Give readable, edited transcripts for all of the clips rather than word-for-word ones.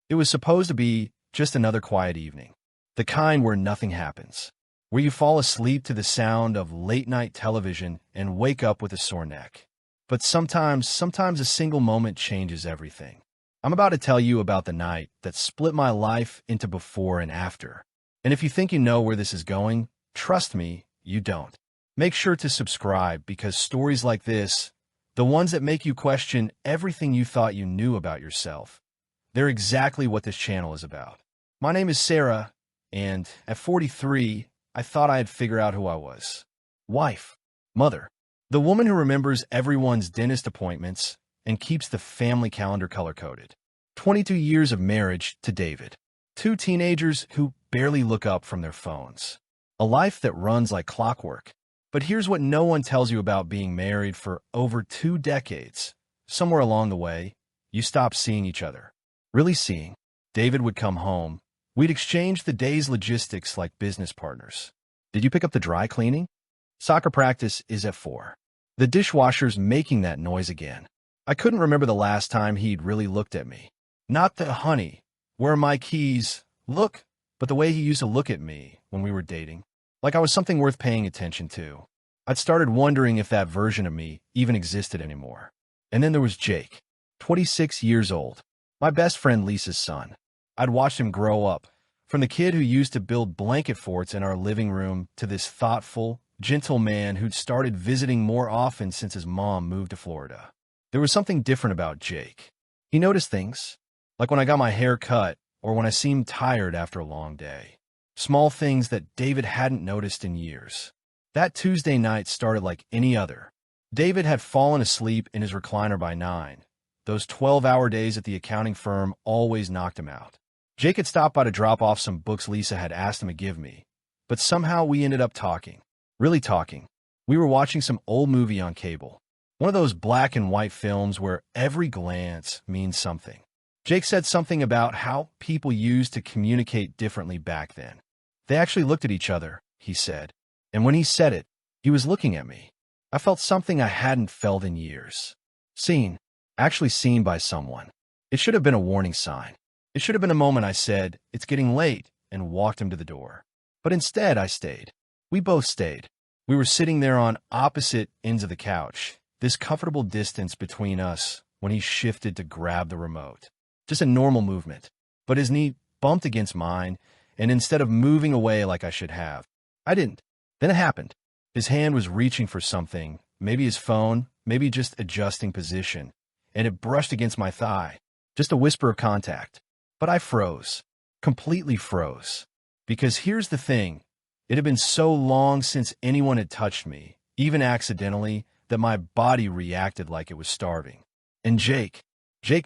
It was supposed to be just another quiet evening, the kind where nothing happens, where you fall asleep to the sound of late-night television and wake up with a sore neck. But sometimes a single moment changes everything. I'm about to tell you about the night that split my life into before and after. And if you think you know where this is going, trust me, you don't. Make sure to subscribe because stories like this, the ones that make you question everything you thought you knew about yourself, they're exactly what this channel is about. My name is Sarah, and at 43, I thought I'd figure out who I was. Wife, mother, the woman who remembers everyone's dentist appointments and keeps the family calendar color-coded. 22 years of marriage to David. 2 teenagers who barely look up from their phones. A life that runs like clockwork. But here's what no one tells you about being married for over 2 decades. Somewhere along the way, you stopped seeing each other. Really seeing. David would come home. We'd exchange the day's logistics like business partners. Did you pick up the dry cleaning? Soccer practice is at 4. The dishwasher's making that noise again. I couldn't remember the last time he'd really looked at me. Not the honey, where are my keys, look, but the way he used to look at me when we were dating. Like I was something worth paying attention to. I'd started wondering if that version of me even existed anymore. And then there was Jake, 26 years old, my best friend Lisa's son. I'd watched him grow up, from the kid who used to build blanket forts in our living room to this thoughtful, gentle man who'd started visiting more often since his mom moved to Florida. There was something different about Jake. He noticed things, like when I got my hair cut or when I seemed tired after a long day. Small things that David hadn't noticed in years. That Tuesday night started like any other. David had fallen asleep in his recliner by 9. Those 12-hour days at the accounting firm always knocked him out. Jake had stopped by to drop off some books Lisa had asked him to give me, but somehow we ended up talking. Really talking. We were watching some old movie on cable. One of those black and white films where every glance means something. Jake said something about how people used to communicate differently back then. They actually looked at each other, he said. And when he said it, he was looking at me. I felt something I hadn't felt in years. Seen. Actually seen by someone. It should have been a warning sign. It should have been a moment I said, "It's getting late," and walked him to the door. But instead, I stayed. We both stayed. We were sitting there on opposite ends of the couch, this comfortable distance between us when he shifted to grab the remote. Just a normal movement. But his knee bumped against mine, and instead of moving away like I should have, I didn't. Then it happened. His hand was reaching for something, maybe his phone, maybe just adjusting position, and it brushed against my thigh. Just a whisper of contact. But I froze. Completely froze. Because here's the thing. It had been so long since anyone had touched me, even accidentally, that my body reacted like it was starving. And Jake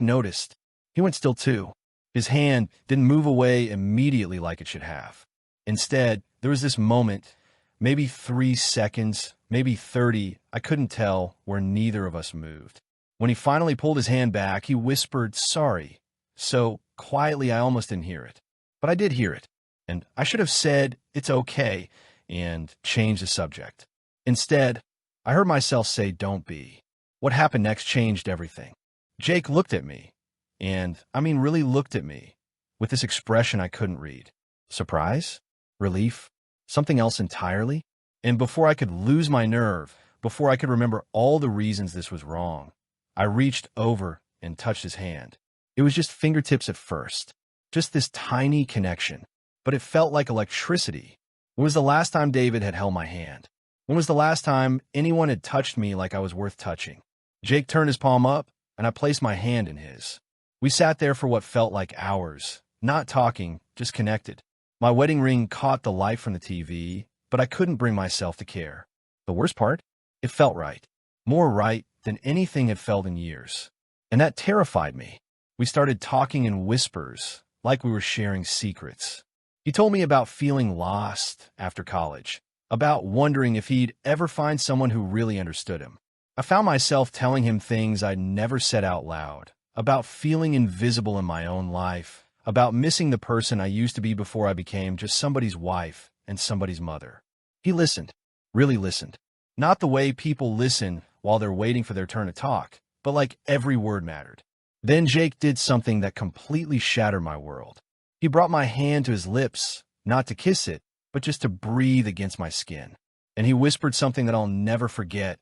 noticed. He went still too. His hand didn't move away immediately like it should have. Instead, there was this moment, maybe 3 seconds, maybe 30, I couldn't tell, where neither of us moved. When he finally pulled his hand back, he whispered, "Sorry." So quietly I almost didn't hear it. But I did hear it. And I should have said, "It's okay," and changed the subject. Instead, I heard myself say, "Don't be." What happened next changed everything. Jake looked at me. And, really looked at me, with this expression I couldn't read. Surprise? Relief? Something else entirely? And before I could lose my nerve, before I could remember all the reasons this was wrong, I reached over and touched his hand. It was just fingertips at first. Just this tiny connection. But it felt like electricity. When was the last time David had held my hand? When was the last time anyone had touched me like I was worth touching? Jake turned his palm up, and I placed my hand in his. We sat there for what felt like hours, not talking, just connected. My wedding ring caught the light from the TV, but I couldn't bring myself to care. The worst part? It felt right. More right than anything had felt in years. And that terrified me. We started talking in whispers, like we were sharing secrets. He told me about feeling lost after college, about wondering if he'd ever find someone who really understood him. I found myself telling him things I'd never said out loud. About feeling invisible in my own life, about missing the person I used to be before I became just somebody's wife and somebody's mother. He listened, really listened. Not the way people listen while they're waiting for their turn to talk, but like every word mattered. Then Jake did something that completely shattered my world. He brought my hand to his lips, not to kiss it, but just to breathe against my skin. And he whispered something that I'll never forget.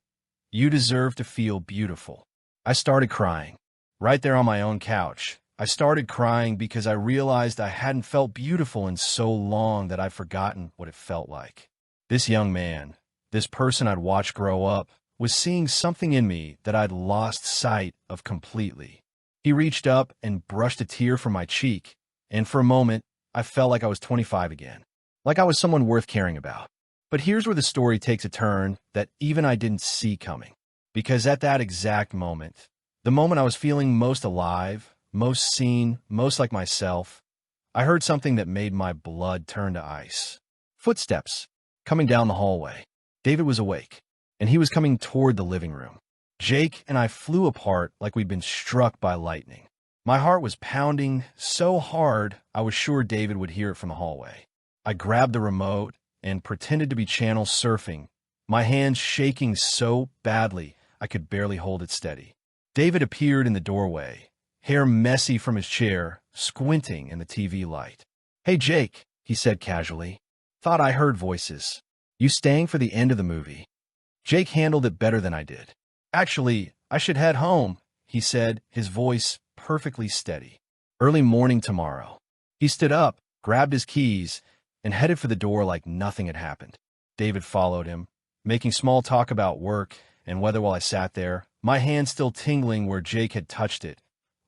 "You deserve to feel beautiful." I started crying. Right there on my own couch. I started crying because I realized I hadn't felt beautiful in so long that I'd forgotten what it felt like. This young man, this person I'd watched grow up, was seeing something in me that I'd lost sight of completely. He reached up and brushed a tear from my cheek, and for a moment, I felt like I was 25 again, like I was someone worth caring about. But here's where the story takes a turn that even I didn't see coming. Because at that exact moment, the moment I was feeling most alive, most seen, most like myself, I heard something that made my blood turn to ice. Footsteps coming down the hallway. David was awake, and he was coming toward the living room. Jake and I flew apart like we'd been struck by lightning. My heart was pounding so hard I was sure David would hear it from the hallway. I grabbed the remote and pretended to be channel surfing, my hands shaking so badly I could barely hold it steady. David appeared in the doorway, hair messy from his chair, squinting in the TV light. "Hey, Jake," he said casually. "Thought I heard voices. You staying for the end of the movie?" Jake handled it better than I did. "Actually, I should head home," he said, his voice perfectly steady. "Early morning tomorrow." He stood up, grabbed his keys, and headed for the door like nothing had happened. David followed him, making small talk about work and weather while I sat there, my hand still tingling where Jake had touched it,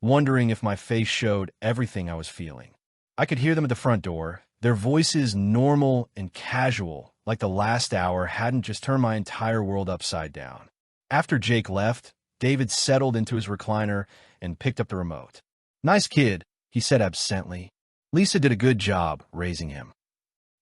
wondering if my face showed everything I was feeling. I could hear them at the front door, their voices normal and casual, like the last hour hadn't just turned my entire world upside down. After Jake left, David settled into his recliner and picked up the remote. "Nice kid," he said absently. "Lisa did a good job raising him."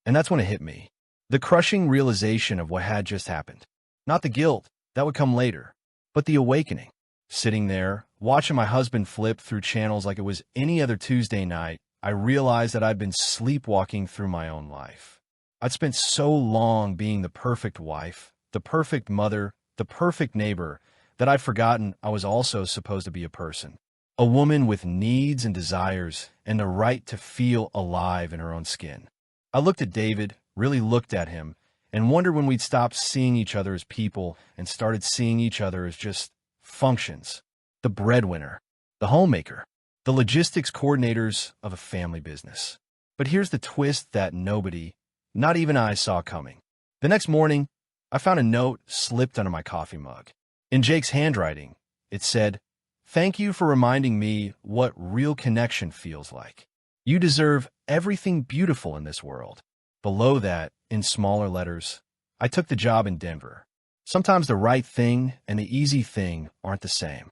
And that's when it hit me. The crushing realization of what had just happened. Not the guilt, that would come later, but the awakening. Sitting there, watching my husband flip through channels like it was any other Tuesday night, I realized that I'd been sleepwalking through my own life. I'd spent so long being the perfect wife, the perfect mother, the perfect neighbor, that I'd forgotten I was also supposed to be a person. A woman with needs and desires and the right to feel alive in her own skin. I looked at David, really looked at him, and wondered when we'd stopped seeing each other as people and started seeing each other as just functions. The breadwinner, the homemaker, the logistics coordinators of a family business. But here's the twist that nobody, not even I, saw coming. The next morning, I found a note slipped under my coffee mug. In Jake's handwriting, it said, "Thank you for reminding me what real connection feels like. You deserve everything beautiful in this world." Below that, in smaller letters, "I took the job in Denver. Sometimes the right thing and the easy thing aren't the same."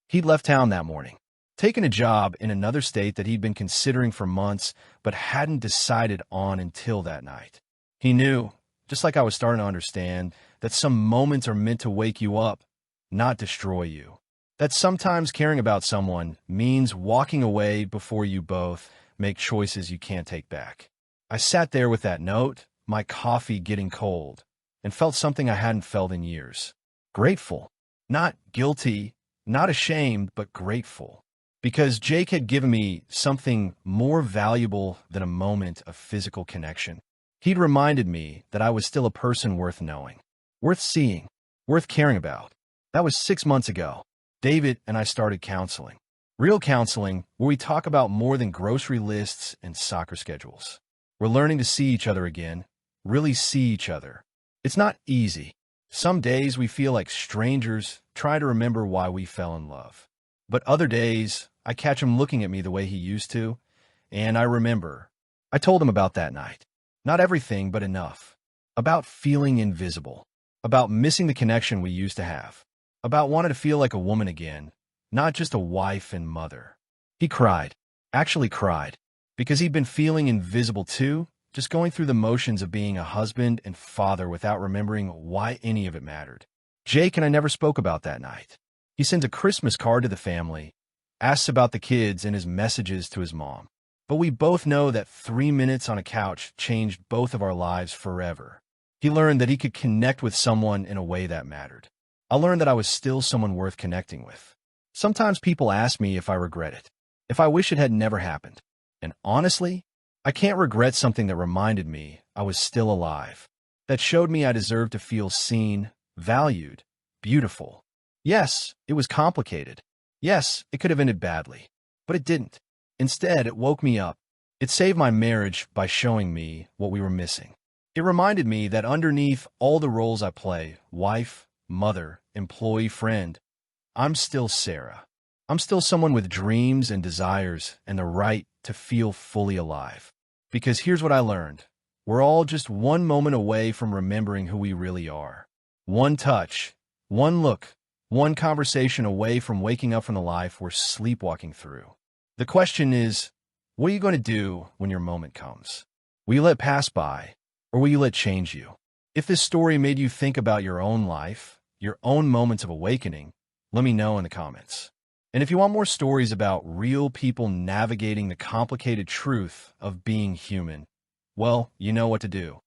He'd left town that morning, taken a job in another state that he'd been considering for months but hadn't decided on until that night. He knew, just like I was starting to understand, that some moments are meant to wake you up, not destroy you. That sometimes caring about someone means walking away before you both make choices you can't take back. I sat there with that note, my coffee getting cold, and felt something I hadn't felt in years. Grateful. Not guilty, not ashamed, but grateful. Because Jake had given me something more valuable than a moment of physical connection. He'd reminded me that I was still a person worth knowing, worth seeing, worth caring about. That was 6 months ago. David and I started counseling. Real counseling, where we talk about more than grocery lists and soccer schedules. We're learning to see each other again, really see each other. It's not easy. Some days we feel like strangers, try to remember why we fell in love. But other days, I catch him looking at me the way he used to, and I remember. I told him about that night. Not everything, but enough. About feeling invisible. About missing the connection we used to have. About wanting to feel like a woman again, not just a wife and mother. He cried, actually cried, because he'd been feeling invisible too, just going through the motions of being a husband and father without remembering why any of it mattered. Jake and I never spoke about that night. He sent a Christmas card to the family, asks about the kids and his messages to his mom. But we both know that 3 minutes on a couch changed both of our lives forever. He learned that he could connect with someone in a way that mattered. I learned that I was still someone worth connecting with. Sometimes people ask me if I regret it, if I wish it had never happened. And honestly, I can't regret something that reminded me I was still alive, that showed me I deserved to feel seen, valued, beautiful. Yes, it was complicated. Yes, it could have ended badly, but it didn't. Instead, it woke me up. It saved my marriage by showing me what we were missing. It reminded me that underneath all the roles I play, wife, mother, employee, friend, I'm still Sarah. I'm still someone with dreams and desires and the right to feel fully alive. Because here's what I learned. We're all just one moment away from remembering who we really are. One touch, one look, one conversation away from waking up from the life we're sleepwalking through. The question is, what are you going to do when your moment comes? Will you let it pass by, or will you let it change you? If this story made you think about your own life, your own moments of awakening, let me know in the comments. And if you want more stories about real people navigating the complicated truth of being human, well, you know what to do.